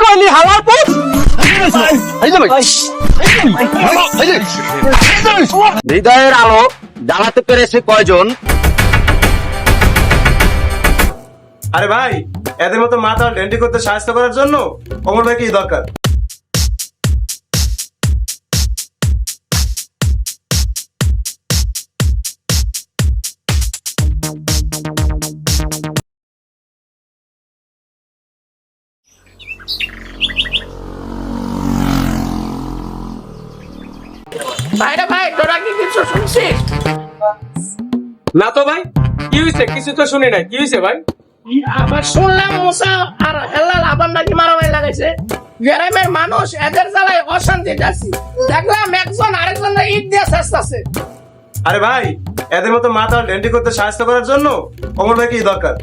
কইলি হালার পুত হৃদয়ের আলো জ্বালাতে পেরেছে কয়জন? আরে ভাই, এদের মতো মাথা ডেন্টি করতে সাহায্য করার জন্য অমর ভাই কি দরকার? ভাইরা ভাই, তোরা কি কিছু শুনছিস? না তো ভাই, কি হয়েছে? কিছু তো শুনি নাই। কি হয়েছে ভাই? আবার শুনলাম মুসা আর হেলাল আবার নাকি মারামারি লাগাইছে। গ্রামের মানুষ এদের জ্বালায় অশান্তি যাচ্ছে। দেখলাম একজন আরেকজনের ইট দিয়ে চেষ্টাছে। আরে ভাই, এদের মতো মাথা ডেন্টি করতে সাহায্য করার জন্য অমর ভাই কি দরকার?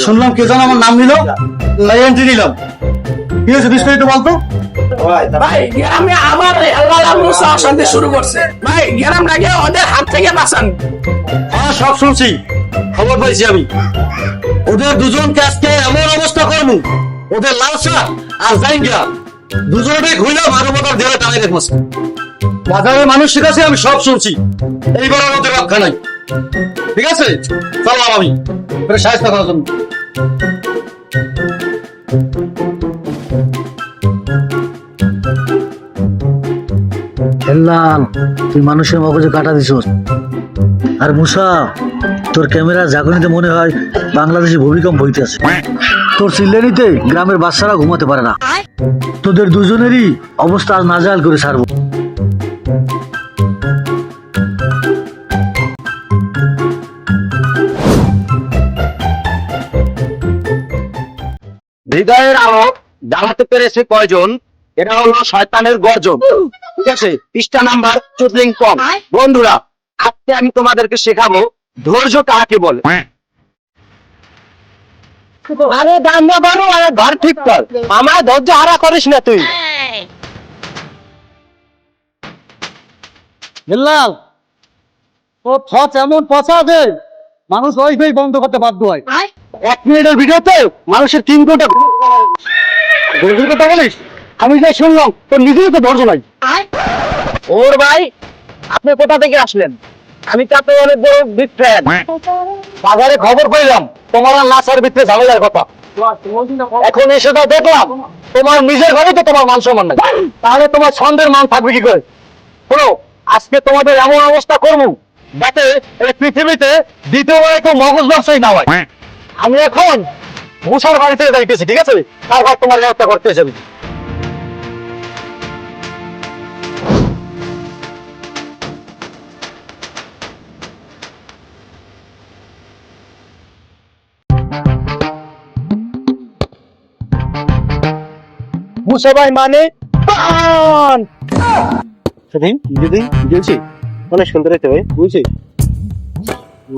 শুনলাম কে যেন আমার নাম নিল, এন্ট্রি নিলাম। কি হয়েছে বিস্তারিত বলতো? ভাই গ্রামে আবার হেলাল আর মুসা অশান্তি শুরু করছে। ভাই গ্রামটাকে ওদের হাত থেকে বাঁচান। হ্যাঁ, সব শুনছি, খবর পাইছি আমি। ওদের দুজনকে আজকে এমন অবস্থা করবো, ওদের লালসা আর জাইঙ্গা দুজনে ঘুরলে মানবতার দেওয়া টানে দেখবো। বাজারের মানুষের কাছে আমি সব শুনছি, এইবার আমাদের রক্ষা নাই। ঠিক আছে, চললাম আমি সাহায্য করার জন্য। হেল্লাল, তুই মানুষের মগজে কাটা দিস। আর মুসা, তোর ক্যামেরা জাগনিতে মনে হয় বাংলাদেশে ভূমিকম্প হইতেছে। তোর চিল্লানিতে গ্রামের বাচ্চারা ঘুমাতে পারে না। তোদের দুজনেরই অবস্থা আজ নাজাল করে ছাড়বো। হৃদয়ের আলো জ্বালাতে পেরেছে কয়জন? এটা হলো শয়তানের গর্জন। ঠিক আছে, পৃষ্ঠা নাম্বার 14 কম। বন্ধুরা, আজকে আমি তোমাদেরকে শেখাবো ধৈর্য কাকে বলে। আরে দাম না বাড়ো, আরে ঘর ঠিক কর, আমার ধৈর্য হারা করিস না তুই। হেল্লাল, ও ফচ এমন পচা দে, মানুষ ওয়াইফাই বন্ধ করতে বাধ্য হয়। 1 মিনিটের ভিডিওতে মানুষের 3 ঘন্টা কথা বলিস। আমি যাই শুনলাম তোর নিজেই তো ধৈর্য নাই। ওর ভাই, আপনি কোথা থেকে আসলেন? আমি তো আপনার অনেক বড় বিগ ফ্যান। বাজারে খবর পেলাম তোমার আর নাসার ভিতরে ঝামেলার কথা। এখন এসে তো দেখলাম তোমার নিজের ঘরে তো তোমার মান সম্মান নাই, তাহলে তোমার ছন্দের মান থাকবে কি করে? শোনো, আজকে তোমাদের এমন অবস্থা করবো যাতে এই পৃথিবীতে দ্বিতীয়বার কেউ মগজ ব্যবসায়ী না হয়। আমি এখন মুসার বাড়িতে যাইতেছি, ঠিক আছে? তারপর তোমার ব্যবস্থা করতে যাবি। মুসা ভাই মানে পান সেদিন দিদি দিয়েছি, অনেক সুন্দর হইতে ভাই, বুঝছি।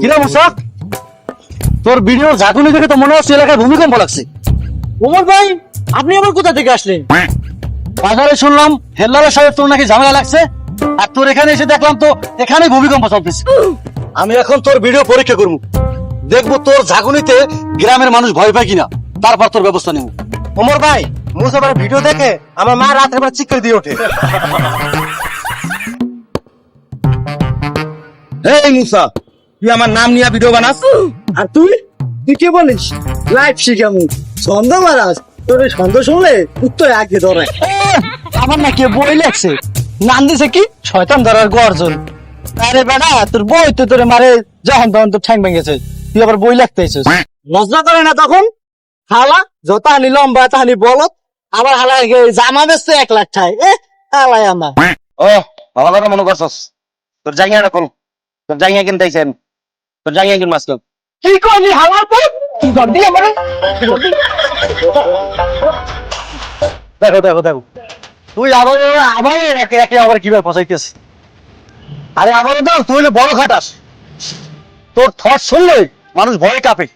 কিরা মুসা, তোর ভিডিও ঝাঁকুনি দেখে তো মনে হচ্ছে এলাকায় ভূমিকম্প লাগছে। ওমর ভাই, আপনি আবার কোথা থেকে আসলেন? বাজারে শুনলাম হেল্লালের সাথে তোর নাকি ঝামেলা লাগছে, আর তোর এখানে এসে দেখলাম তো এখানে ভূমিকম্প চলতেছে। আমি এখন তোর ভিডিও পরীক্ষা করবো, দেখবো তোর ঝাঁকুনিতে গ্রামের মানুষ ভয় পায় কিনা, তারপর তোর ব্যবস্থা নেব। ওমর ভাই, মুসা ভাই ভিডিও দেখে আমার মা রাতের বেলা চিৎকার দিয়ে ওঠে। এই মুসা, তুই আমার নাম নিয়ে ভিডিও বানাস, আর তুই তুই কি বলিস লাইভ শিখামু ছন্দ মারাস? তোর ছন্দ শুনলে উত্তর আগে ধরে। আমার না কে বই লেখছে, নাম দিছে কি শয়তান ধরার গর্জন। আরে বেটা, তোর বই তো তোরে মারে যখন তখন তোর ঠ্যাং ভেঙেছে, তুই আবার বই লিখতে এসেছিস? লজ্জা করে না তখন? হালা যতা আনি লম্বা তাহানি বলত, আবার হালা জামা বেচতে 1 লাখ টাকা। হালাই আমার ও ভালো মনে করছস। তোর জায়গাটা কোন? তোর জায়গা কিনতেছেন, তোর জায়গা কিন মাস্টার। কি করলি হালাল পুত? কি করলি আমারে? দেখো দেখো দেখো, তুই আবার আবার একে একে আবার কিভাবে ফসাইতেছিস। আরে আমার তো তুই হলে বড় খাটাস, তোর থট শুনলে মানুষ ভয় কাঁপে।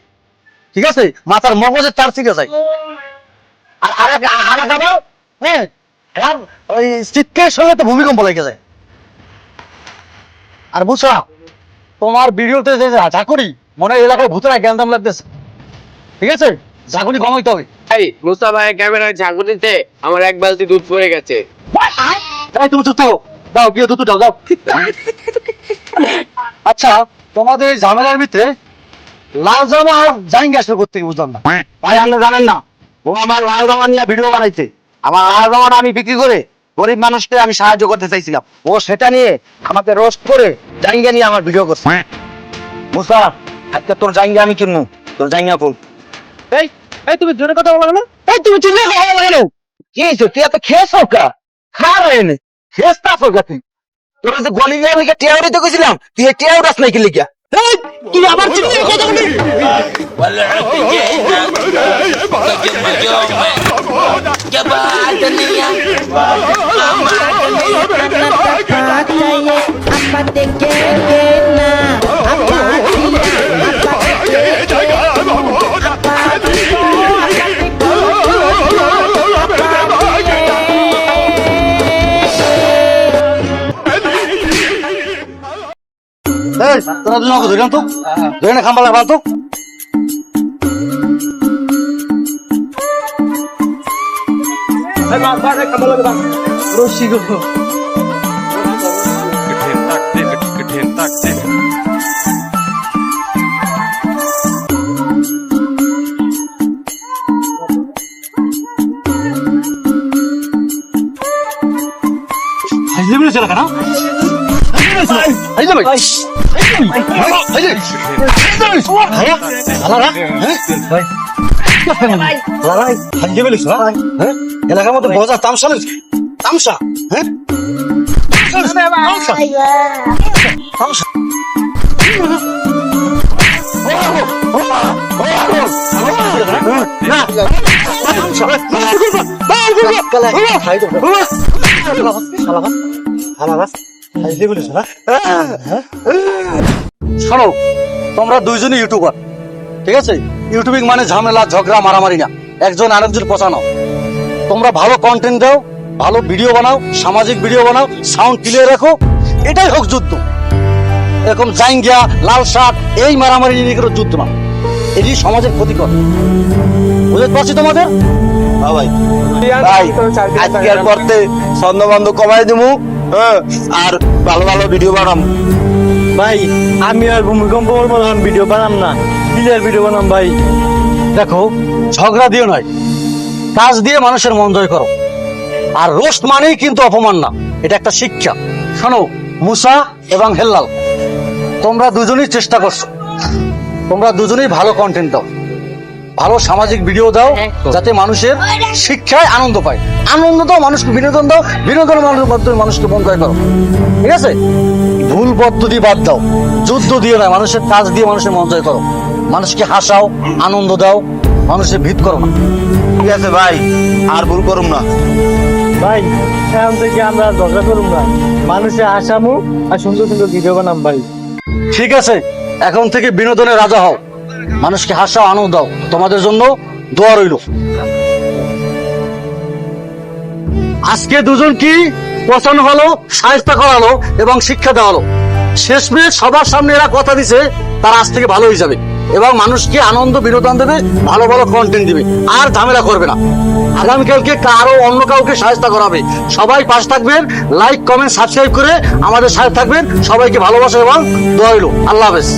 ঠিক আছে, মাথার মগজের তার থেকে যায়। আর আরেক আবার হ্যাঁ আর ওই চিৎকারের সঙ্গে তো ভূমিকম্প লেগে যায়। আর বুঝছো তোমার ভিডিওতে যে যা করি মনে হয় এলাকায় ভূতেরা জ্ঞানদাম লাগতেছে। ঠিক আছে, ঝাঁকুনি কমাইতে হবে। এই মুসা ভাই ক্যামেরায় ঝাঁকুনিতে আমার এক বালতি দুধ পড়ে গেছে। এই তুমি চুপ থাকো, দাও গিয়ে দুটো দাও। আচ্ছা, তোমাদের এই ঝামেলার ভিতরে লাল জামা আর জাইঙ্গা আসবে করতে বুঝলাম না। ভাই আপনি জানেন না, ও আমার লাল জামা নিয়ে ভিডিও বানাইছে। আমার লাল জামাটা আমি বিক্রি করে গরিব মানুষকে আমি সাহায্য করতে চাইছিলাম, ও সেটা নিয়ে আমাকে রোস্ট করে জাইঙ্গা নিয়ে আমার ভিডিও করছে। মুসা, আজকে তোর জাইঙ্গা আমি কিনবো, তোর জাইঙ্গা ফুল। এই এই তুমি জোরে কথা বলো না, এই তুমি চিল্লে কথা বলো কেন? কি হয়েছে, তুই এত খেয়েছ কা? খা রে খেস্তা ফোকা তুই। তোর যে গলি নিয়ে লিখে টিয়াও দিতে কইছিলাম, তুই টিয়াও রাস নাই কি লিখা? এই তুই আবার চিল্লে কথা বলি। এই তোরা দুজন আমাকে ধরে তো ধরে না খাম্বা লাগা তো। রশি গো হাইলে বলে চলা কেন? হাইলে ভাই এলাকার মধ্যে বজা তামসা তামসা হ্যাঁ শোনো, তোমরা দুইজনই ইউটিউবার, ঠিক আছে? ইউটিউবিং মানে ঝামেলা ঝগড়া মারামারি না, একজন আরেকজন পচানো। তোমরা ভালো কন্টেন্ট দাও, ভালো ভিডিও বানাও, সামাজিক ভিডিও বানাও, সাউন্ড ক্লিয়ার রাখো, এটাই হোক যুদ্ধ। এরকম জাইঙ্গিয়া লাল শার্ট এই মারামারি নিয়ে কোনো যুদ্ধ না, এটি সমাজের ক্ষতিকর। বুঝতে পারছি তোমাদের? ভাই আজকের পরতে ছন্দ কমাই দিমু, আর ভালো ভালো ভিডিও বানাম। ভাই আমি আর ভূমিকম্প ভিডিও বানাম না, ক্লিয়ার ভিডিও বানাম। ভাই দেখো, ঝগড়া দিয়ে নয়, কাজ দিয়ে মানুষের মন জয় করো। আর রোস্ট মানেই কিন্তু অপমান না, এটা একটা শিক্ষা। শোনো মুসা এবং হেল্লাল, তোমরা দুজনেই চেষ্টা করছো, তোমরা দুজনেই ভালো কন্টেন্ট দাও, ভালো সামাজিক ভিডিও দাও, যাতে মানুষের শিক্ষায় আনন্দ পায়। আনন্দ দাও, মানুষকে বিনোদন দাও, বিনোদনের মাধ্যমে মানুষকে মন জয় করো। ঠিক আছে? ভুল পদ্ধতি বাদ দাও, যুদ্ধ দিয়ে নয়, মানুষের কাজ দিয়ে মানুষের মন জয় করো। মানুষকে হাসাও, আনন্দ দাও, মানুষের ভিত করো না। ঠিক আছে ভাই, আর ভুল করুম না ভাই। এখন থেকে আমরা ঝগড়া করুম না, মানুষের হাসামু আর সুন্দর সুন্দর ভিডিও বানাম ভাই। ঠিক আছে, এখন থেকে বিনোদনের রাজা হও, মানুষকে হাসাও, আনন্দ দাও। তোমাদের জন্য দোয়া রইল। আজকে দুজন কি পছন্দ হলো, সাহায্য করালো এবং শিক্ষা দেওয়া হলো। শেষমেশ সবার সামনে এরা কথা দিছে তারা আজ থেকে ভালো হয়ে যাবে এবং মানুষকে আনন্দ বিনোদন দেবে, ভালো ভালো কন্টেন্ট দিবে, আর ঝামেলা করবে না। আগামীকালকে কারো অন্য কাউকে সাহায্য করাবে। সবাই পাশে থাকবেন, লাইক কমেন্ট সাবস্ক্রাইব করে আমাদের সাথে থাকবেন। সবাইকে ভালোবাসা এবং দোয়া রইল। আল্লাহ হাফেজ।